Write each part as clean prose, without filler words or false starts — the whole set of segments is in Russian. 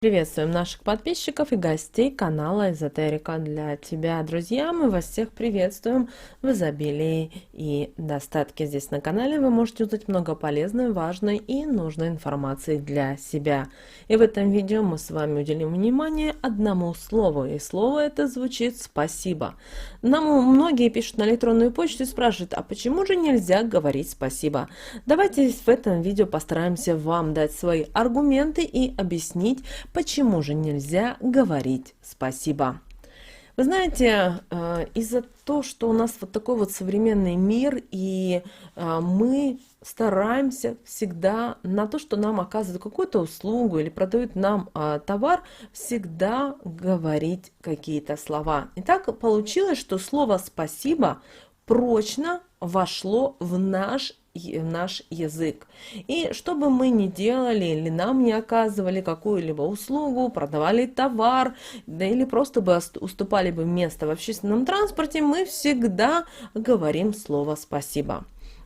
Приветствуем наших подписчиков и гостей канала Эзотерика для тебя, друзья. Мы вас всех приветствуем в изобилии и достатке. Здесь на канале вы можете узнать много полезной, важной и нужной информации для себя. И в этом видео мы с вами уделим внимание одному слову. И слово это звучит «спасибо». Нам многие пишут на электронную почту и спрашивают, а почему же нельзя говорить «спасибо»? Давайте в этом видео постараемся вам дать свои аргументы и объяснить, почему же нельзя говорить спасибо. Вы знаете, из-за того, что у нас вот такой вот современный мир, и мы стараемся всегда на то, что нам оказывают какую-то услугу или продают нам товар, всегда говорить какие-то слова. И так получилось, что слово «спасибо» прочно вошло в наш язык. И что бы мы ни делали, или нам не оказывали какую-либо услугу, продавали товар, да или просто бы уступали бы место в общественном транспорте, мы всегда говорим слово «спасибо».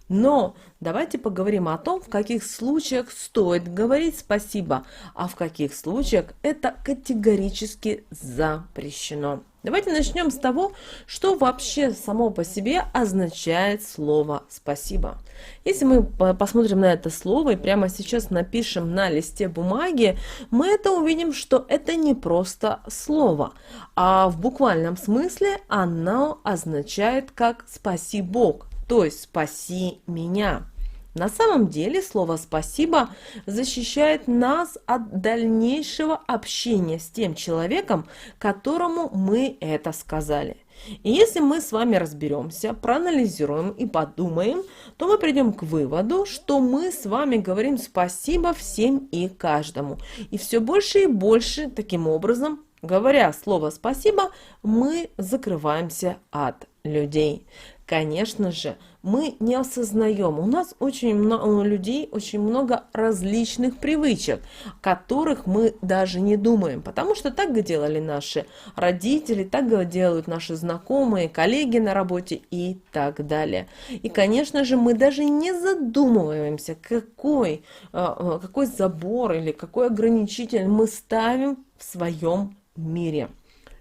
Но давайте поговорим о том, в каких случаях стоит говорить спасибо, а в каких случаях это категорически запрещено. Давайте начнем с того, что вообще само по себе означает слово «спасибо». Если мы посмотрим на это слово и прямо сейчас напишем на листе бумаги, мы это увидим, что это не просто слово, а в буквальном смысле оно означает как «спаси Бог», то есть «спаси меня». На самом деле слово «спасибо» защищает нас от дальнейшего общения с тем человеком, которому мы это сказали. И если мы с вами разберемся, проанализируем и подумаем, то мы придем к выводу, что мы с вами говорим спасибо всем и каждому. И все больше и больше таким образом, говоря слово «спасибо», мы закрываемся от людей. Конечно же, мы не осознаем, у нас очень много, у людей очень много различных привычек, которых мы даже не думаем, потому что так делали наши родители, так делают наши знакомые, коллеги на работе и так далее. И, конечно же, мы даже не задумываемся, какой забор или какой ограничитель мы ставим в своем мире.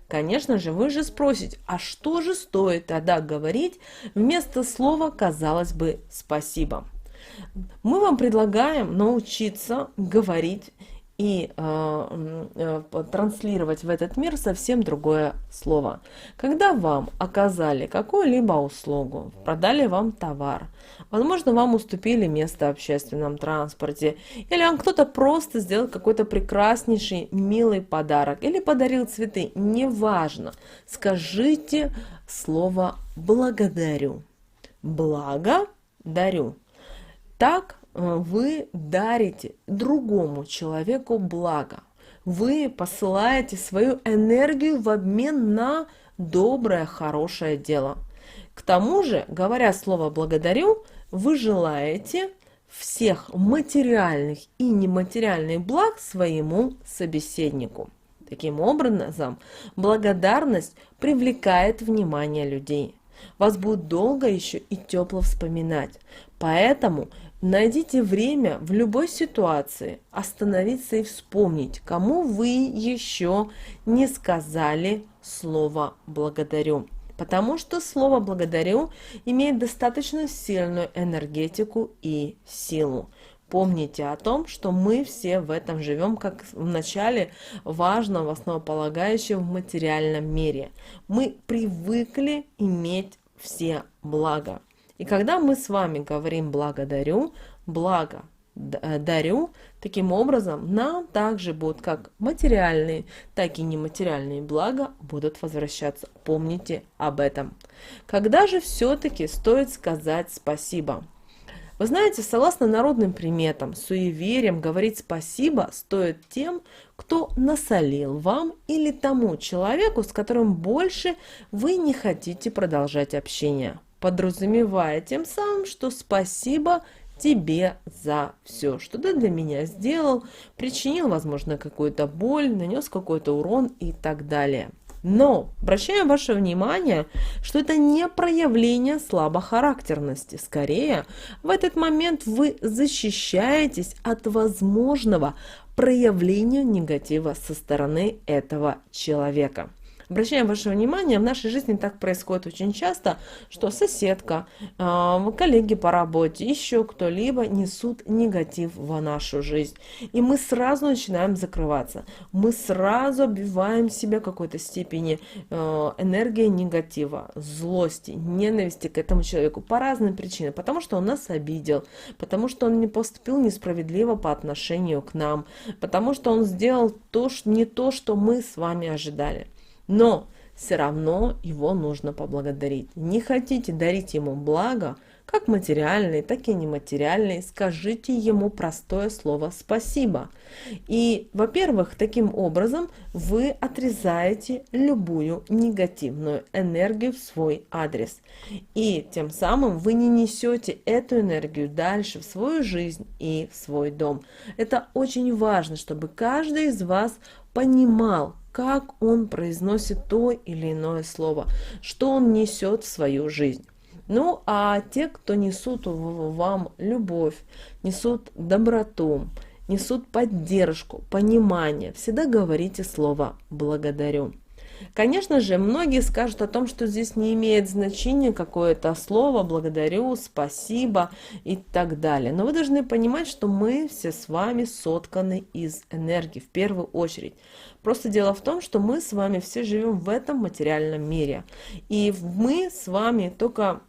Конечно же, вы же спросите, а что же стоит тогда говорить вместо слова, казалось бы, «спасибо»? Мы вам предлагаем научиться говорить и транслировать в этот мир совсем другое слово. Когда вам оказали какую-либо услугу, продали вам товар, возможно, вам уступили место в общественном транспорте, или вам кто-то просто сделал какой-то прекраснейший, милый подарок, или подарил цветы, неважно, скажите слово «благодарю». Благодарю. Так вы дарите другому человеку благо. Вы посылаете свою энергию в обмен на доброе, хорошее дело. К тому же, говоря слово «благодарю», вы желаете всех материальных и нематериальных благ своему собеседнику. Таким образом, благодарность привлекает внимание людей. Вас будут долго еще и тепло вспоминать. Поэтому найдите время в любой ситуации остановиться и вспомнить, кому вы еще не сказали слово «благодарю». Потому что слово «благодарю» имеет достаточно сильную энергетику и силу. Помните о том, что мы все в этом живем, как в начале важного, основополагающего в материальном мире. Мы привыкли иметь все блага. И когда мы с вами говорим «благодарю», дарю, таким образом нам также будут как материальные, так и нематериальные блага будут возвращаться. Помните об этом. Когда же все-таки стоит сказать спасибо? Вы знаете, согласно народным приметам, суевериям, говорить спасибо стоит тем, кто насолил вам или тому человеку, с которым больше вы не хотите продолжать общение, подразумевая тем самым, что спасибо тебе за все, что ты для меня сделал, причинил, возможно, какую-то боль, нанес какой-то урон и так далее. Но обращаем ваше внимание, что это не проявление слабохарактерности. Скорее, в этот момент вы защищаетесь от возможного проявления негатива со стороны этого человека. Обращаем ваше внимание, в нашей жизни так происходит очень часто, что соседка, коллеги по работе, еще кто-либо несут негатив в нашу жизнь. И мы сразу начинаем закрываться. Мы сразу обвиваем себя какой-то степени энергией негатива, злости, ненависти к этому человеку по разным причинам. Потому что он нас обидел, потому что он не поступил несправедливо по отношению к нам, потому что он сделал не то, что мы с вами ожидали. Но все равно его нужно поблагодарить. Не хотите дарить ему благо, как материальные, так и нематериальные, скажите ему простое слово «спасибо». И, во-первых, таким образом вы отрезаете любую негативную энергию в свой адрес. И тем самым вы не несете эту энергию дальше в свою жизнь и в свой дом. Это очень важно, чтобы каждый из вас понимал, как он произносит то или иное слово, что он несет в свою жизнь. Ну, а те, кто несут вам любовь, несут доброту, несут поддержку, понимание, всегда говорите слово «благодарю». Конечно же, многие скажут о том, что здесь не имеет значения какое-то слово «благодарю», «спасибо» и так далее. Но вы должны понимать, что мы все с вами сотканы из энергии в первую очередь. Просто дело в том, что мы с вами все живем в этом материальном мире. И мы с вами только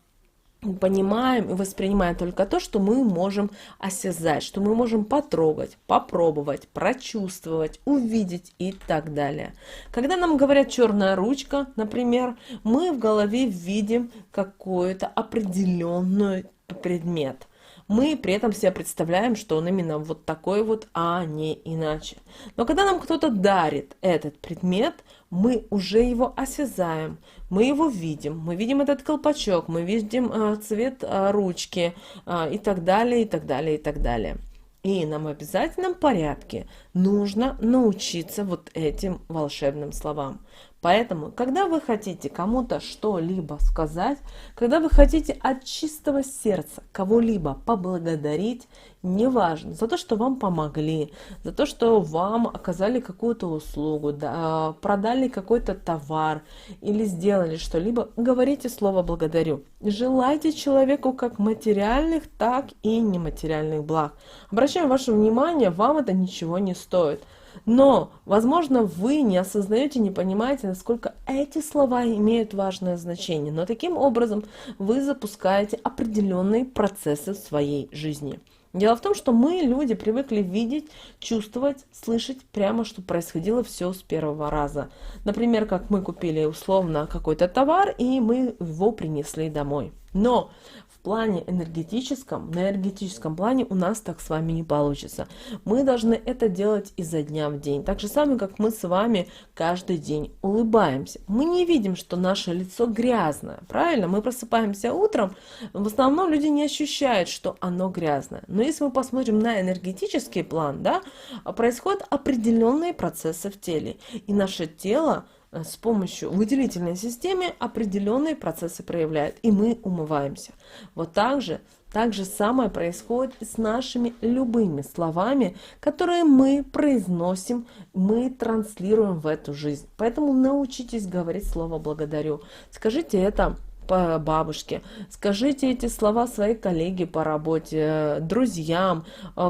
понимаем и воспринимаем только то, что мы можем осязать, что мы можем потрогать, попробовать, прочувствовать, увидеть и так далее. Когда нам говорят черная ручка, например, мы в голове видим какой-то определенный предмет. Мы при этом себе представляем, что он именно вот такой вот, а не иначе. Но когда нам кто-то дарит этот предмет, мы уже его осязаем, мы его видим, мы видим этот колпачок, мы видим цвет ручки и так далее, и так далее, и так далее. И нам в обязательном порядке нужно научиться вот этим волшебным словам. Поэтому, когда вы хотите кому-то что-либо сказать, когда вы хотите от чистого сердца кого-либо поблагодарить, неважно, за то, что вам помогли, за то, что вам оказали какую-то услугу, да, продали какой-то товар или сделали что-либо, говорите слово «благодарю». Желайте человеку как материальных, так и нематериальных благ. Обращаю ваше внимание, вам это ничего не стоит. Но, возможно, вы не осознаете, не понимаете, насколько эти слова имеют важное значение. Но таким образом вы запускаете определенные процессы в своей жизни. Дело в том, что мы, люди, привыкли видеть, чувствовать, слышать прямо, что происходило все с первого раза. Например, как мы купили условно какой-то товар, и мы его принесли домой. Но в плане энергетическом, на энергетическом плане у нас так с вами не получится. Мы должны это делать изо дня в день. Так же самое, как мы с вами каждый день улыбаемся. Мы не видим, что наше лицо грязное, правильно? Мы просыпаемся утром, в основном люди не ощущают, что оно грязное. Но если мы посмотрим на энергетический план, да, происходят определенные процессы в теле. И наше тело с помощью выделительной системы определенные процессы проявляет, и мы умываемся. Вот так же самое происходит и с нашими любыми словами, которые мы произносим, мы транслируем в эту жизнь. Поэтому научитесь говорить слово «благодарю». Скажите это по бабушке, скажите эти слова своей коллеге по работе, друзьям,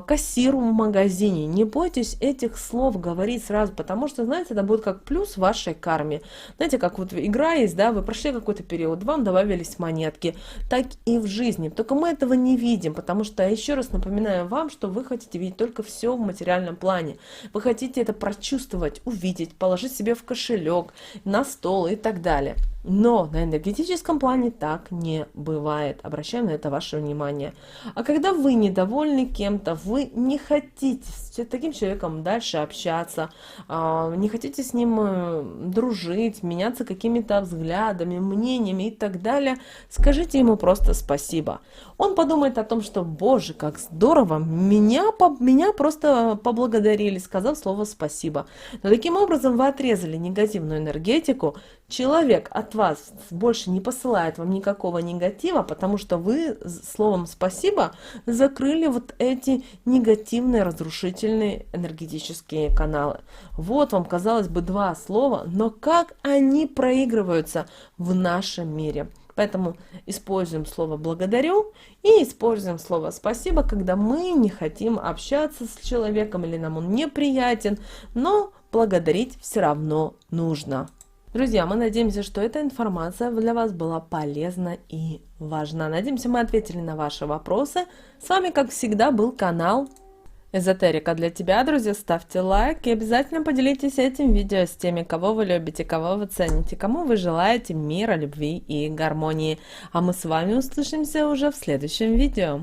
кассиру в магазине. Не бойтесь этих слов говорить сразу, потому что, знаете, это будет как плюс в вашей карме. Знаете, как вот игра есть, да, вы прошли какой-то период, вам добавились монетки, так и в жизни. Только мы этого не видим, потому что, еще раз напоминаю вам, что вы хотите видеть только все в материальном плане. Вы хотите это прочувствовать, увидеть, положить себе в кошелек, на стол и так далее. Но на энергетическом плане так не бывает. Обращаю на это ваше внимание. А когда вы недовольны кем-то, вы не хотите с таким человеком дальше общаться, не хотите с ним дружить, меняться какими-то взглядами, мнениями и так далее, скажите ему просто спасибо. Он подумает о том, что, боже, как здорово, меня просто поблагодарили, сказав слово спасибо. Но таким образом вы отрезали негативную энергетику, человек от вас больше не посылает вам никакого негатива, потому что вы словом спасибо закрыли вот эти негативные, разрушительные энергетические каналы. Вот вам, казалось бы, два слова, но как они проигрываются в нашем мире. Поэтому используем слово «благодарю» и используем слово «спасибо», когда мы не хотим общаться с человеком или нам он неприятен, но благодарить все равно нужно. Друзья, мы надеемся, что эта информация для вас была полезна и важна. Надеемся, мы ответили на ваши вопросы. С вами, как всегда, был канал Эзотерика для тебя, друзья. Ставьте лайк и обязательно поделитесь этим видео с теми, кого вы любите, кого вы цените, кому вы желаете мира, любви и гармонии. А мы с вами услышимся уже в следующем видео.